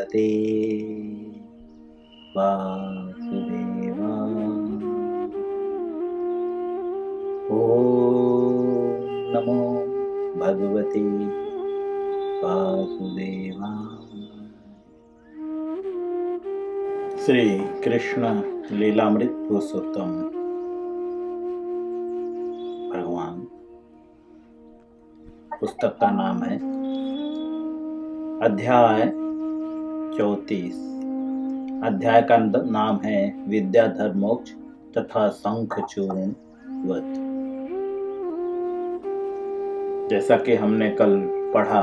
भगवते वासुदेवाय। ओम नमो भगवते वासुदेवाय। श्री कृष्ण लीलामृत पुरुषोत्तम भगवान। पुस्तक का नाम है अध्याय 34। अध्याय का नाम है विद्याधर मोक्ष तथा शंखचूर्ण वध। जैसा कि हमने कल पढ़ा,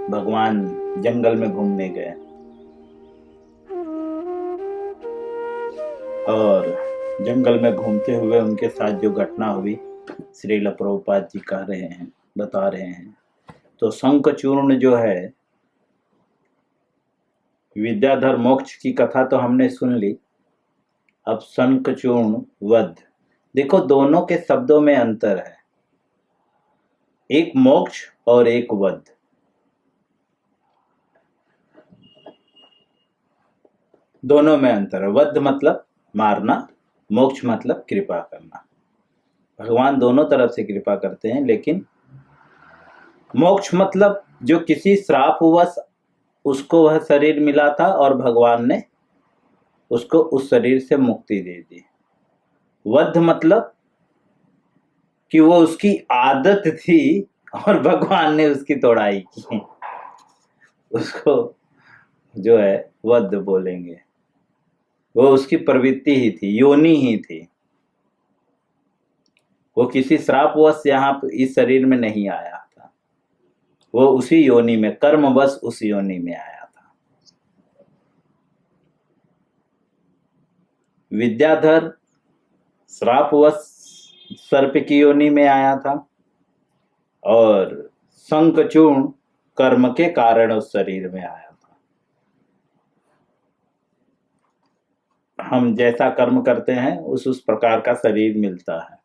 भगवान जंगल में घूमने गए और जंगल में घूमते हुए उनके साथ जो घटना हुई श्रील प्रभुपाद जी कह रहे हैं, बता रहे हैं। तो शंखचूर्ण जो है, विद्याधर मोक्ष की कथा तो हमने सुन ली। अब शंखचूर्ण वध। देखो, दोनों के शब्दों में अंतर है, एक मोक्ष और एक वध। दोनों में अंतर है। वध मतलब मारना, मोक्ष मतलब कृपा करना। भगवान दोनों तरफ से कृपा करते हैं, लेकिन मोक्ष मतलब जो किसी श्रापवश उसको वह शरीर मिला था और भगवान ने उसको उस शरीर से मुक्ति दे दी। वध मतलब कि वो उसकी आदत थी और भगवान ने उसकी तोड़ाई की, उसको जो है वध बोलेंगे। वो उसकी प्रवृत्ति ही थी, योनि ही थी। वो किसी श्रापवश यहाँ इस शरीर में नहीं आया था, वो उसी योनि में, कर्मवश उस योनि में आया था। विद्याधर श्रापवश सर्प की योनि में आया था और शंखचूर्ण कर्म के कारण उस शरीर में आया था। हम जैसा कर्म करते हैं उस प्रकार का शरीर मिलता है।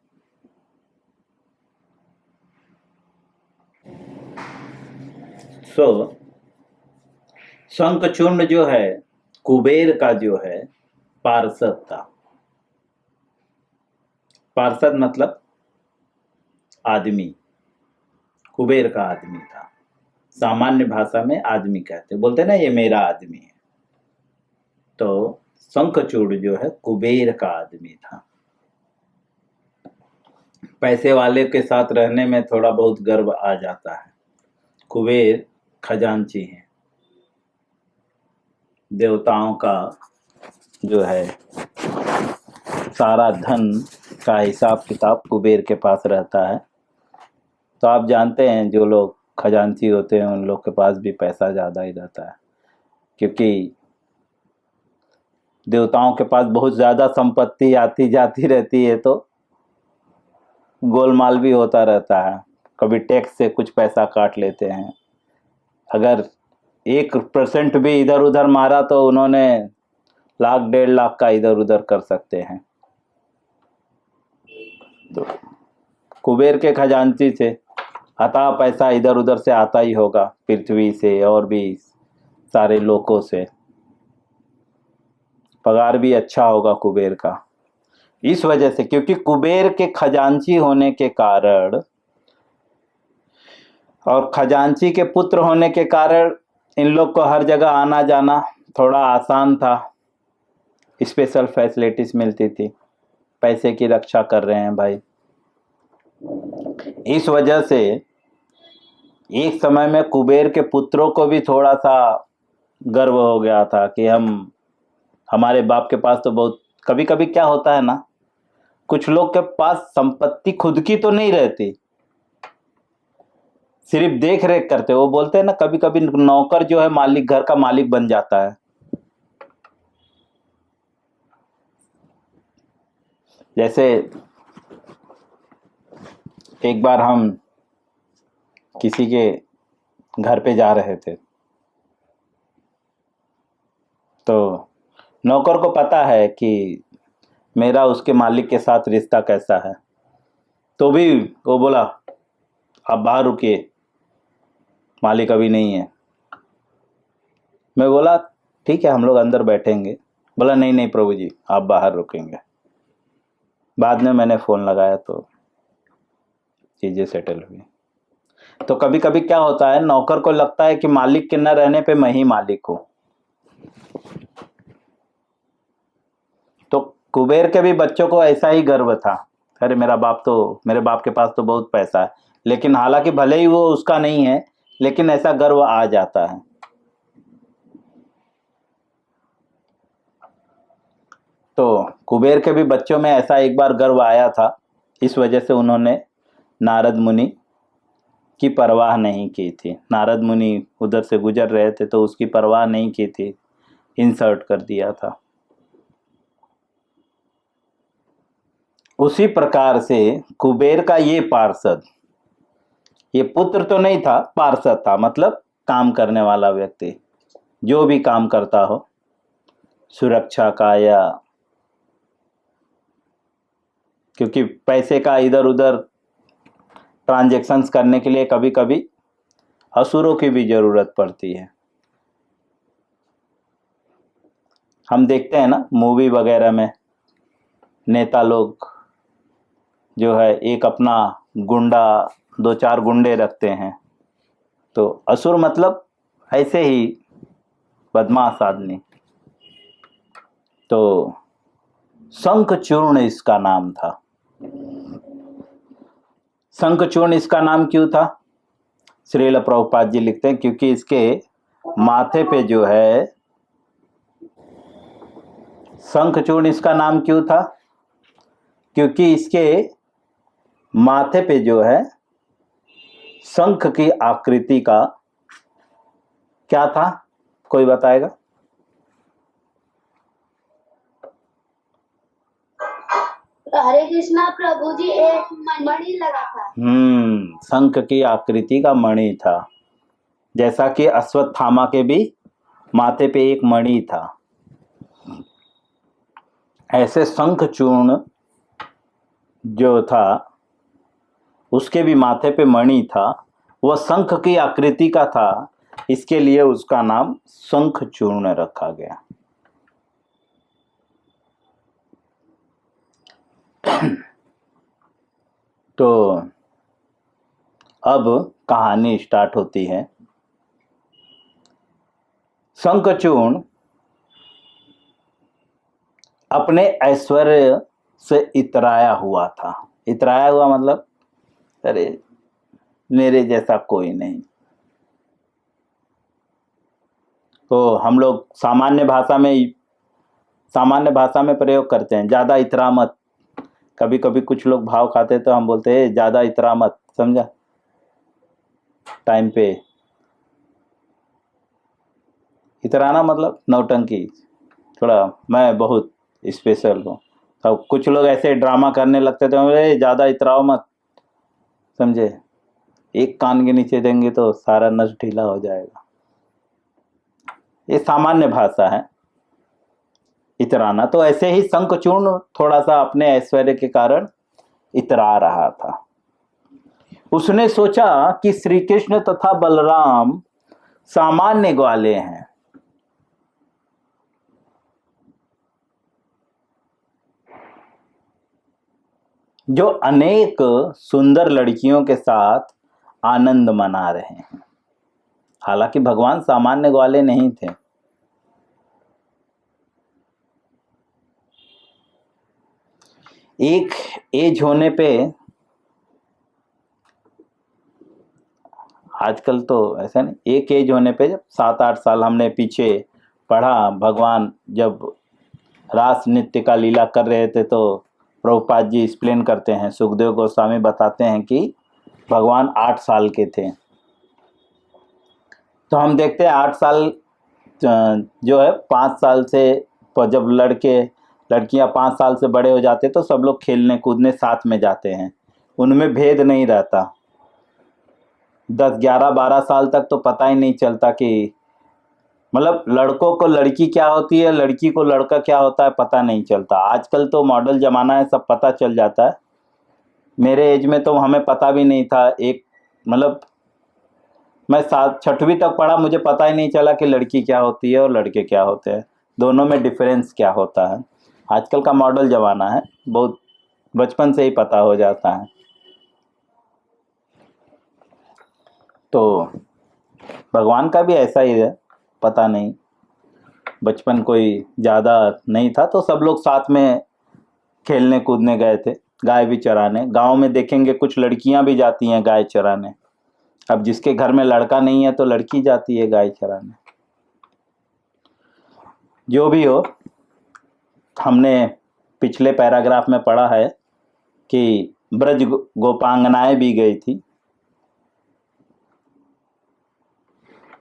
शंखचूर्ण जो है कुबेर का जो है पार्षद था। पार्षद मतलब आदमी, कुबेर का आदमी था। सामान्य भाषा में आदमी कहते, बोलते ना ये मेरा आदमी है। तो शंखचूर्ण जो है कुबेर का आदमी था। पैसे वाले के साथ रहने में थोड़ा बहुत गर्व आ जाता है। कुबेर खजांची है, देवताओं का जो है सारा धन का हिसाब किताब कुबेर के पास रहता है। तो आप जानते हैं जो लोग खजांची होते हैं उन लोग के पास भी पैसा ज़्यादा ही रहता है, क्योंकि देवताओं के पास बहुत ज़्यादा संपत्ति आती जाती रहती है, तो गोलमाल भी होता रहता है। कभी टैक्स से कुछ पैसा काट लेते हैं। अगर 1% भी इधर उधर मारा तो उन्होंने लाख 1.5 लाख का इधर उधर कर सकते हैं। तो कुबेर के खजांची से अतः पैसा इधर उधर से आता ही होगा, पृथ्वी से और भी सारे लोकों से। पगार भी अच्छा होगा कुबेर का। इस वजह से, क्योंकि कुबेर के खजांची होने के कारण और खजांची के पुत्र होने के कारण इन लोग को हर जगह आना जाना थोड़ा आसान था। स्पेशल फैसिलिटीज मिलती थी। पैसे की रक्षा कर रहे हैं भाई। इस वजह से एक समय में कुबेर के पुत्रों को भी थोड़ा सा गर्व हो गया था कि हमारे बाप के पास तो बहुत। कभी कभी क्या होता है ना, कुछ लोग के पास संपत्ति खुद की तो नहीं रहती, सिर्फ देख रेख करते। वो बोलते हैं ना, कभी कभी नौकर जो है मालिक, घर का मालिक बन जाता है। जैसे एक बार हम किसी के घर पे जा रहे थे, तो नौकर को पता है कि मेरा उसके मालिक के साथ रिश्ता कैसा है, तो भी वो बोला आप बाहर रुकिए, मालिक अभी नहीं है। मैं बोला ठीक है हम लोग अंदर बैठेंगे। बोला नहीं नहीं प्रभु जी आप बाहर रुकेंगे। बाद में मैंने फ़ोन लगाया तो चीज़ें सेटल हुई। तो कभी कभी क्या होता है, नौकर को लगता है कि मालिक के न रहने पे मैं ही मालिक हूं। तो कुबेर के भी बच्चों को ऐसा ही गर्व था, अरे मेरे बाप के पास तो बहुत पैसा है, लेकिन हालांकि भले ही वो उसका नहीं है लेकिन ऐसा गर्व आ जाता है। तो कुबेर के भी बच्चों में ऐसा एक बार गर्व आया था, इस वजह से उन्होंने नारद मुनि की परवाह नहीं की थी। नारद मुनि उधर से गुजर रहे थे तो उसकी परवाह नहीं की थी, इंसर्ट कर दिया था। उसी प्रकार से कुबेर का ये पार्षद, ये पुत्र तो नहीं था, पार्षद था, मतलब काम करने वाला व्यक्ति, जो भी काम करता हो सुरक्षा का या क्योंकि पैसे का इधर उधर ट्रांजैक्शंस करने के लिए कभी कभी असुरों की भी जरूरत पड़ती है। हम देखते हैं ना मूवी वगैरह में, नेता लोग जो है एक अपना गुंडा, 2-4 गुंडे रखते हैं। तो असुर मतलब ऐसे ही बदमाश आदमी। तो शंखचूर्ण इसका नाम था। शंखचूर्ण इसका नाम क्यों था? श्रील प्रभुपाद जी लिखते हैं क्योंकि इसके माथे पे जो है, शंखचूर्ण इसका नाम क्यों था? क्योंकि इसके माथे पे जो है शंख की आकृति का क्या था, कोई बताएगा? हरे कृष्णा प्रभु जी, एक मणि लगा था। शंख की आकृति का मणि था, जैसा कि अश्वत्थामा के भी माथे पे एक मणि था। ऐसे शंखचूर्ण जो था उसके भी माथे पे मणि था, वह शंख की आकृति का था, इसके लिए उसका नाम शंखचूर्ण रखा गया। तो अब कहानी स्टार्ट होती है। शंखचूर्ण अपने ऐश्वर्य से इतराया हुआ था। इतराया हुआ मतलब अरे मेरे जैसा कोई नहीं। तो हम लोग सामान्य भाषा में प्रयोग करते हैं, ज्यादा इतरा मत। कभी कभी कुछ लोग भाव खाते तो हम बोलते हैं ज्यादा इतरा मत, समझा? टाइम पे इतराना मतलब नौटंकी, थोड़ा मैं बहुत स्पेशल हूँ। तो कुछ लोग ऐसे ड्रामा करने लगते थे, ज्यादा इतराओ मत, समझे? एक कान के नीचे देंगे तो सारा नस ढीला हो जाएगा। ये सामान्य भाषा है इतराना। तो ऐसे ही शंखचूर्ण थोड़ा सा अपने ऐश्वर्य के कारण इतरा रहा था। उसने सोचा कि श्री कृष्ण तथा बलराम सामान्य ग्वाले हैं, जो अनेक सुंदर लड़कियों के साथ आनंद मना रहे हैं। हालांकि भगवान सामान्य ग्वाले नहीं थे। एक एज होने पे, आजकल तो ऐसा नहीं, एक एज होने पे जब 7-8 साल हमने पीछे पढ़ा, भगवान जब रास नृत्य का लीला कर रहे थे तो प्रभुपाद जी एक्सप्लेन करते हैं, सुखदेव गोस्वामी बताते हैं कि भगवान 8 साल के थे। तो हम देखते हैं 8 साल जो है 5 साल से, जब लड़कियां 5 साल से बड़े हो जाते तो सब लोग खेलने कूदने साथ में जाते हैं, उनमें भेद नहीं रहता। 10, 11, 12 साल तक तो पता ही नहीं चलता कि मतलब लड़कों को लड़की क्या होती है, लड़की को लड़का क्या होता है, पता नहीं चलता। आजकल तो मॉडल जमाना है, सब पता चल जाता है। मेरे एज में तो हमें पता भी नहीं था। एक मतलब मैं 6वीं तक पढ़ा, मुझे पता ही नहीं चला कि लड़की क्या होती है और लड़के क्या होते हैं, दोनों में डिफरेंस क्या होता है। आजकल का मॉडल ज़माना है, बहुत बचपन से ही पता हो जाता है। तो भगवान का भी ऐसा ही है, पता नहीं, बचपन कोई ज़्यादा नहीं था तो सब लोग साथ में खेलने कूदने गए थे, गाय भी चराने। गांव में देखेंगे कुछ लड़कियां भी जाती हैं गाय चराने। अब जिसके घर में लड़का नहीं है तो लड़की जाती है गाय चराने। जो भी हो, हमने पिछले पैराग्राफ में पढ़ा है कि ब्रज गोपांगनाएं भी गई थी।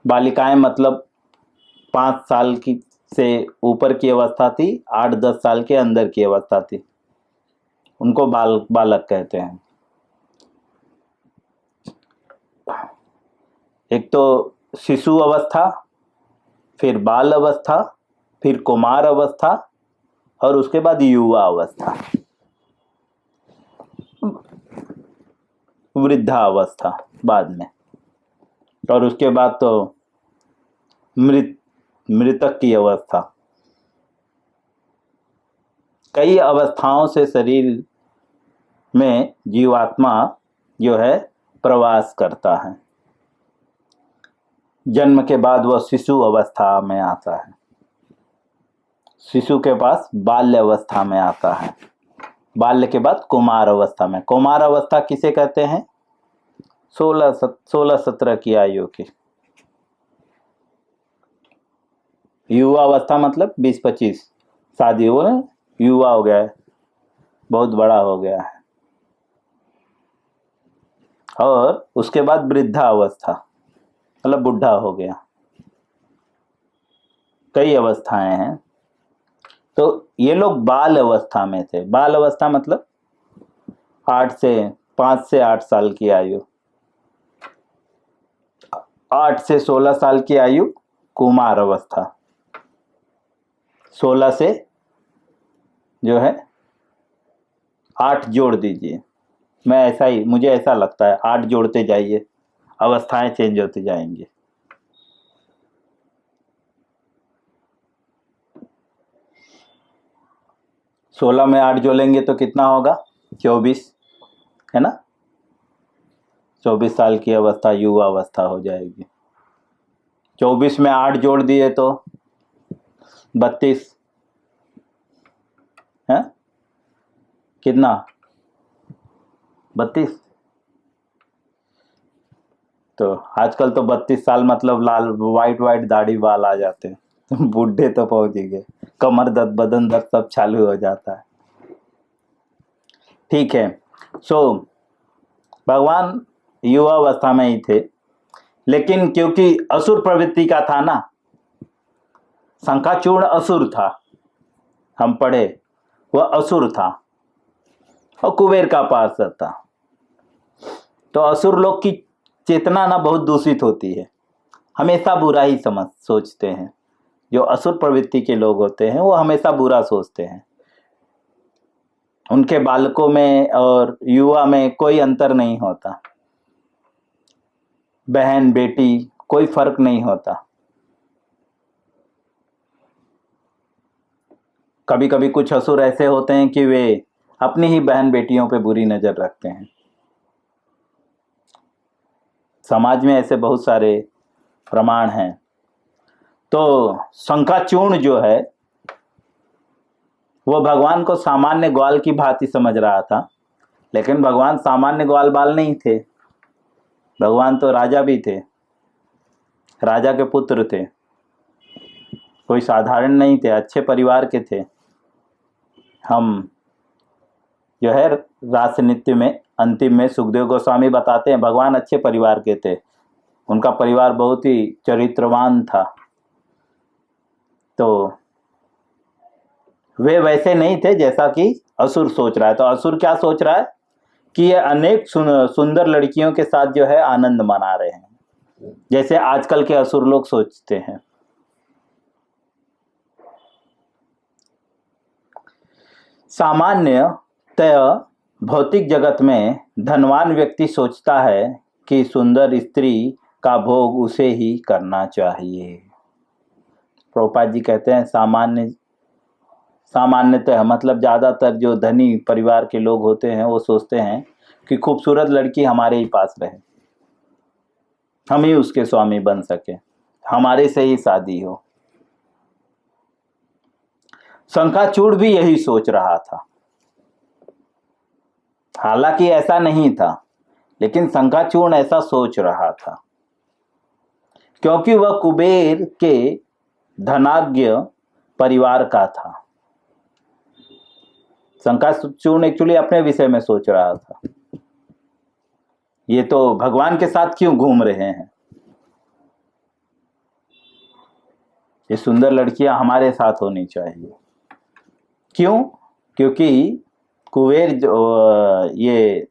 बालिकाएं मतलब 5 साल की से ऊपर की अवस्था थी, 8-10 साल के अंदर की अवस्था थी, उनको बालक कहते हैं। एक तो शिशु अवस्था, फिर बाल अवस्था, फिर कुमार अवस्था और उसके बाद युवा अवस्था, वृद्धा अवस्था बाद में, और उसके बाद तो मृतक की अवस्था। कई अवस्थाओं से शरीर में जीवात्मा जो है प्रवास करता है। जन्म के बाद वह शिशु अवस्था में आता है, शिशु के पास बाल्य अवस्था में आता है, बाल्य के बाद कुमार अवस्था में। कुमार अवस्था किसे कहते हैं? 16-17 की आयु की। युवा अवस्था मतलब 20-25, शादी हो गए, युवा हो गया है, बहुत बड़ा हो गया है। और उसके बाद वृद्धा अवस्था मतलब बुढ़ा हो गया। कई अवस्थाएं हैं। तो ये लोग बाल अवस्था में थे। बाल अवस्था मतलब 5 से 8 साल की आयु, 8 से 16 साल की आयु कुमार अवस्था, 16 से जो है 8 जोड़ दीजिए, मुझे ऐसा लगता है 8 जोड़ते जाइए, अवस्थाएं चेंज होती जाएंगी। सोलह में 8 जोड़ेंगे तो कितना होगा? 24, है ना? 24 साल की अवस्था युवा अवस्था हो जाएगी। 24 में 8 जोड़ दिए तो 32 है, कितना? 32। तो आजकल तो 32 साल मतलब लाल वाइट दाढ़ी बाल आ जाते हैं, तो बूढ़े तो पहुंच ही गए, कमर दर्द बदन दर्द सब चालू हो जाता है। ठीक है। सो भगवान युवा अवस्था में ही थे, लेकिन क्योंकि असुर प्रवृत्ति का था ना, शंखाचूर्ण असुर था, हम पढ़े, वह असुर था और कुबेर का पार्षद था। तो असुर लोग की चेतना ना बहुत दूषित होती है, हमेशा बुरा ही सोचते हैं। जो असुर प्रवृत्ति के लोग होते हैं वो हमेशा बुरा सोचते हैं। उनके बालकों में और युवा में कोई अंतर नहीं होता, बहन बेटी कोई फर्क नहीं होता। कभी कभी कुछ असुर ऐसे होते हैं कि वे अपनी ही बहन बेटियों पे बुरी नजर रखते हैं। समाज में ऐसे बहुत सारे प्रमाण हैं। तो शंखाचूर्ण जो है वो भगवान को सामान्य ग्वाल की भांति समझ रहा था, लेकिन भगवान सामान्य ग्वाल बाल नहीं थे, भगवान तो राजा भी थे, राजा के पुत्र थे, कोई साधारण नहीं थे, अच्छे परिवार के थे। हम जो है रास नृत्य में अंतिम में सुखदेव गोस्वामी बताते हैं भगवान अच्छे परिवार के थे, उनका परिवार बहुत ही चरित्रवान था। तो वे वैसे नहीं थे जैसा कि असुर सोच रहा है। तो असुर क्या सोच रहा है कि ये अनेक सुंदर लड़कियों के साथ जो है आनंद मना रहे हैं, जैसे आजकल के असुर लोग सोचते हैं। सामान्यतः भौतिक जगत में धनवान व्यक्ति सोचता है कि सुंदर स्त्री का भोग उसे ही करना चाहिए। प्रभुपाद जी कहते हैं सामान्यतः मतलब ज़्यादातर जो धनी परिवार के लोग होते हैं वो सोचते हैं कि खूबसूरत लड़की हमारे ही पास रहे, हम ही उसके स्वामी बन सके, हमारे से ही शादी हो। शंखाचूड़ भी यही सोच रहा था। हालांकि ऐसा नहीं था, लेकिन शंखाचूड़ ऐसा सोच रहा था क्योंकि वह कुबेर के धनाढ्य परिवार का था। शंखाचूड़ एक्चुअली अपने विषय में सोच रहा था, ये तो भगवान के साथ क्यों घूम रहे हैं, ये सुंदर लड़कियां हमारे साथ होनी चाहिए। क्यों? क्योंकि कुबेर ये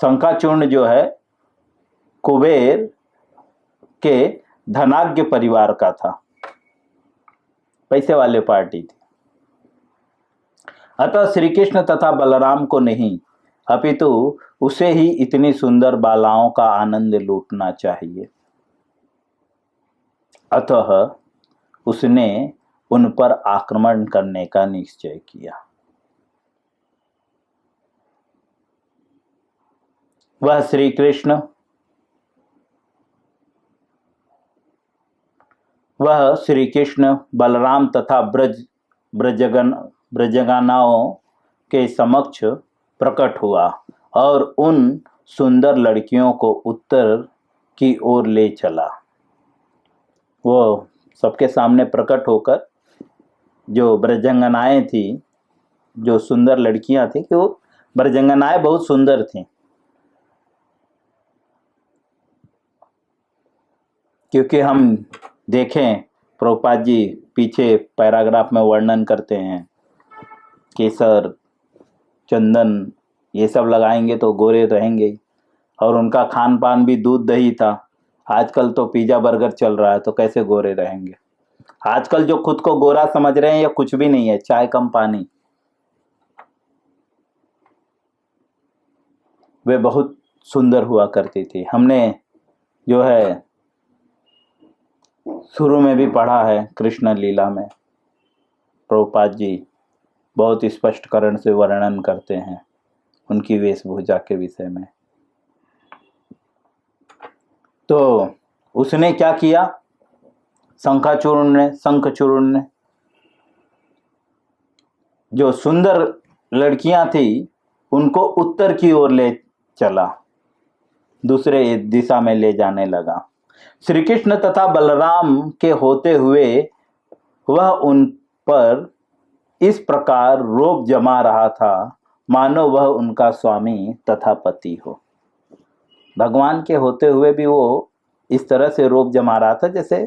शंखाचूड़ जो है कुबेर के धनाढ्य परिवार का था, पैसे वाले पार्टी थी। अतः श्री कृष्ण तथा बलराम को नहीं अपितु उसे ही इतनी सुंदर बालाओं का आनंद लूटना चाहिए। अतः उसने उन पर आक्रमण करने का निश्चय किया। वह श्री कृष्ण बलराम तथा ब्रजगानाओं के समक्ष प्रकट हुआ और उन सुंदर लड़कियों को उत्तर की ओर ले चला। वो सबके सामने प्रकट होकर जो ब्रजंगनाएं थी, जो सुंदर लड़कियां थी, कि वो ब्रजंगनाएं बहुत सुंदर थीं, क्योंकि हम देखें प्रभुपाद जी पीछे पैराग्राफ में वर्णन करते हैं, केसर चंदन ये सब लगाएंगे तो गोरे रहेंगे, और उनका खान पान भी दूध दही था। आजकल तो पिज्जा बर्गर चल रहा है, तो कैसे गोरे रहेंगे। आजकल जो खुद को गोरा समझ रहे हैं या कुछ भी नहीं है, चाय कम पानी, वे बहुत सुंदर हुआ करती थी। हमने जो है शुरू में भी पढ़ा है कृष्ण लीला में, प्रभुपाद जी बहुत स्पष्टकरण से वर्णन करते हैं उनकी वेशभूषा के विषय में। तो उसने क्या किया, शंखचूड़ ने जो सुंदर लड़कियां थी उनको उत्तर की ओर ले चला, दूसरे दिशा में ले जाने लगा। श्री कृष्ण तथा बलराम के होते हुए वह उन पर इस प्रकार रोब जमा रहा था मानो वह उनका स्वामी तथा पति हो। भगवान के होते हुए भी वो इस तरह से रोब जमा रहा था जैसे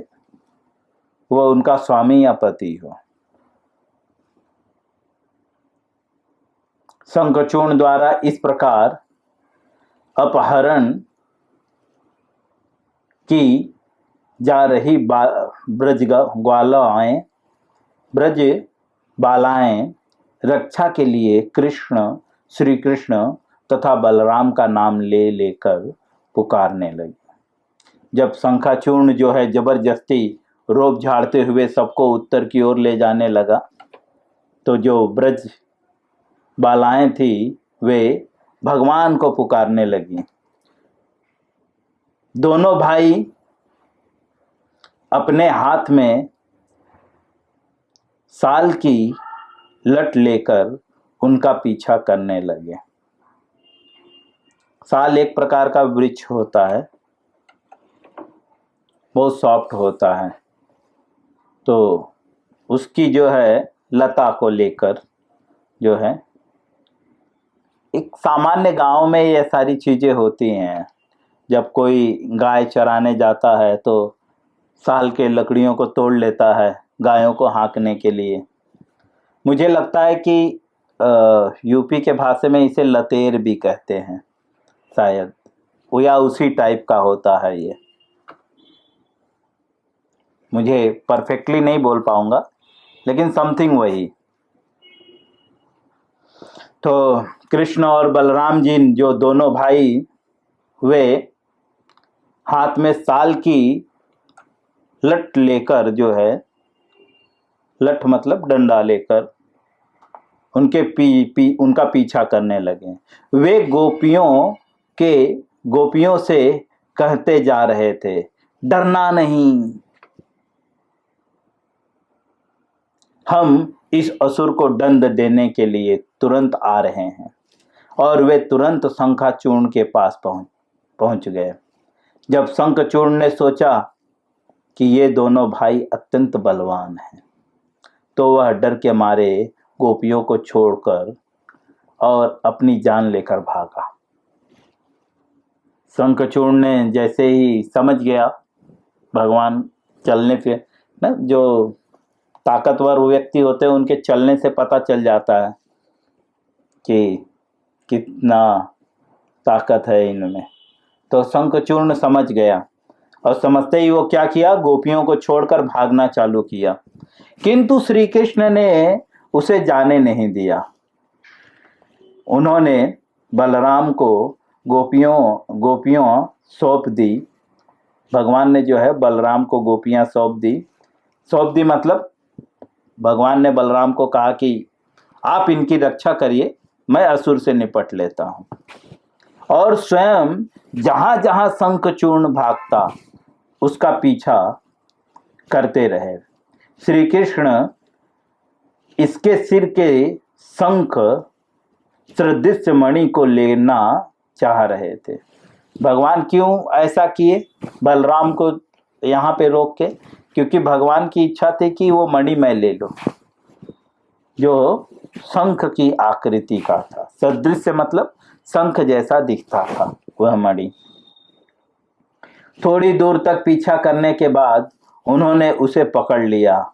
वह उनका स्वामी या पति हो। शंखचूड़ द्वारा इस प्रकार अपहरण की जा रही ब्रज बालाएं रक्षा के लिए श्री कृष्ण तथा बलराम का नाम ले लेकर पुकारने लगी। जब शंखचूड़ जो है जबरदस्ती रोब झाड़ते हुए सबको उत्तर की ओर ले जाने लगा, तो जो ब्रज बालाएं थी वे भगवान को पुकारने लगी। दोनों भाई अपने हाथ में साल की लट लेकर उनका पीछा करने लगे। साल एक प्रकार का वृक्ष होता है, बहुत सॉफ्ट होता है, तो उसकी जो है लता को लेकर जो है, एक सामान्य गांव में ये सारी चीजें होती हैं। जब कोई गाय चराने जाता है तो साल के लकड़ियों को तोड़ लेता है गायों को हाँकने के लिए। मुझे लगता है कि यूपी के भाषा में इसे लतेर भी कहते हैं शायद, वो या उसी टाइप का होता है ये, मुझे परफेक्टली नहीं बोल पाऊंगा लेकिन समथिंग वही। तो कृष्ण और बलराम जी जो दोनों भाई वे हाथ में साल की लठ लेकर जो है, लठ मतलब डंडा लेकर उनके उनका पीछा करने लगे। वे गोपियों से कहते जा रहे थे, डरना नहीं, हम इस असुर को दंड देने के लिए तुरंत आ रहे हैं। और वे तुरंत शंखाचूर्ण के पास पहुंच गए। जब शंखचूर्ण ने सोचा कि ये दोनों भाई अत्यंत बलवान हैं, तो वह डर के मारे गोपियों को छोड़कर और अपनी जान लेकर भागा। शंखचूर्ण ने जैसे ही समझ गया, भगवान चलने फिर ना, जो ताकतवर व्यक्ति होते हैं उनके चलने से पता चल जाता है कि कितना ताकत है इनमें। तो शंखचूर्ण समझ गया और समझते ही वो क्या किया, गोपियों को छोड़कर भागना चालू किया। किंतु श्री कृष्ण ने उसे जाने नहीं दिया। उन्होंने बलराम को गोपियों सौंप दी। भगवान ने जो है बलराम को गोपियां सौंप दी मतलब भगवान ने बलराम को कहा कि आप इनकी रक्षा करिए, मैं असुर से निपट लेता हूं। और स्वयं जहां जहां शंखचूर्ण भागता उसका पीछा करते रहे। श्री कृष्ण इसके सिर के शंख सदृश मणि को लेना चाह रहे थे। भगवान क्यों ऐसा किए बलराम को यहाँ पे रोक के? क्योंकि भगवान की इच्छा थी कि वो मणि मैं ले लो, जो शंख की आकृति का था। सदृश मतलब शंख जैसा दिखता था वह मणि। थोड़ी दूर तक पीछा करने के बाद उन्होंने उसे पकड़ लिया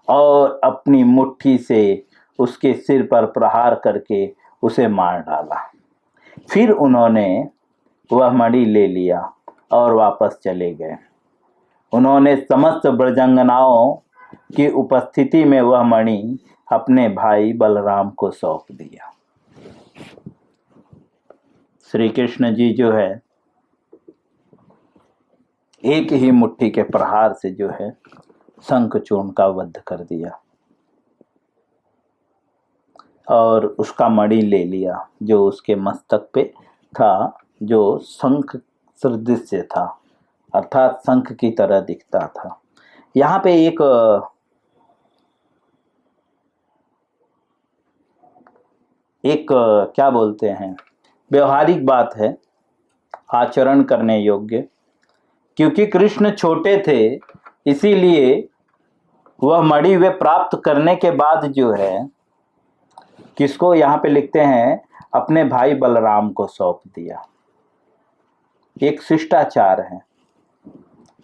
और अपनी मुट्ठी से उसके सिर पर प्रहार करके उसे मार डाला। फिर उन्होंने वह मणि ले लिया और वापस चले गए। उन्होंने समस्त ब्रजांगनाओं की उपस्थिति में वह मणि अपने भाई बलराम को सौंप दिया। श्री कृष्ण जी जो है एक ही मुट्ठी के प्रहार से जो है शंखचूर्ण का वध कर दिया और उसका मणि ले लिया जो उसके मस्तक पे था, जो शंख सदृश था, अर्थात शंख की तरह दिखता था। यहाँ पे एक क्या बोलते हैं, व्यवहारिक बात है, आचरण करने योग्य। क्योंकि कृष्ण छोटे थे इसीलिए वह मणि वे प्राप्त करने के बाद जो है किसको यहाँ पे लिखते हैं, अपने भाई बलराम को सौंप दिया। एक शिष्टाचार है।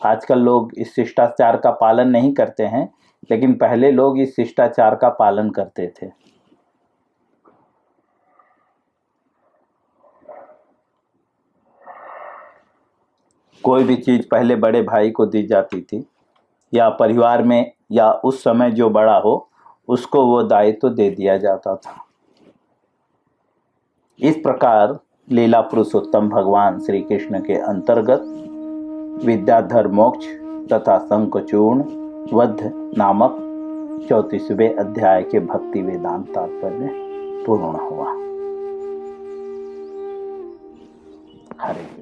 आजकल लोग इस शिष्टाचार का पालन नहीं करते हैं, लेकिन पहले लोग इस शिष्टाचार का पालन करते थे। कोई भी चीज पहले बड़े भाई को दी जाती थी, या परिवार में या उस समय जो बड़ा हो उसको वो दायित्व दे दिया जाता था। इस प्रकार लीला पुरुषोत्तम भगवान श्री कृष्ण के अंतर्गत विद्याधर मोक्ष तथा शंखचूर्ण वध नामक 34वें अध्याय के भक्ति वेदांत तात्पर्य पूर्ण हुआ। हरे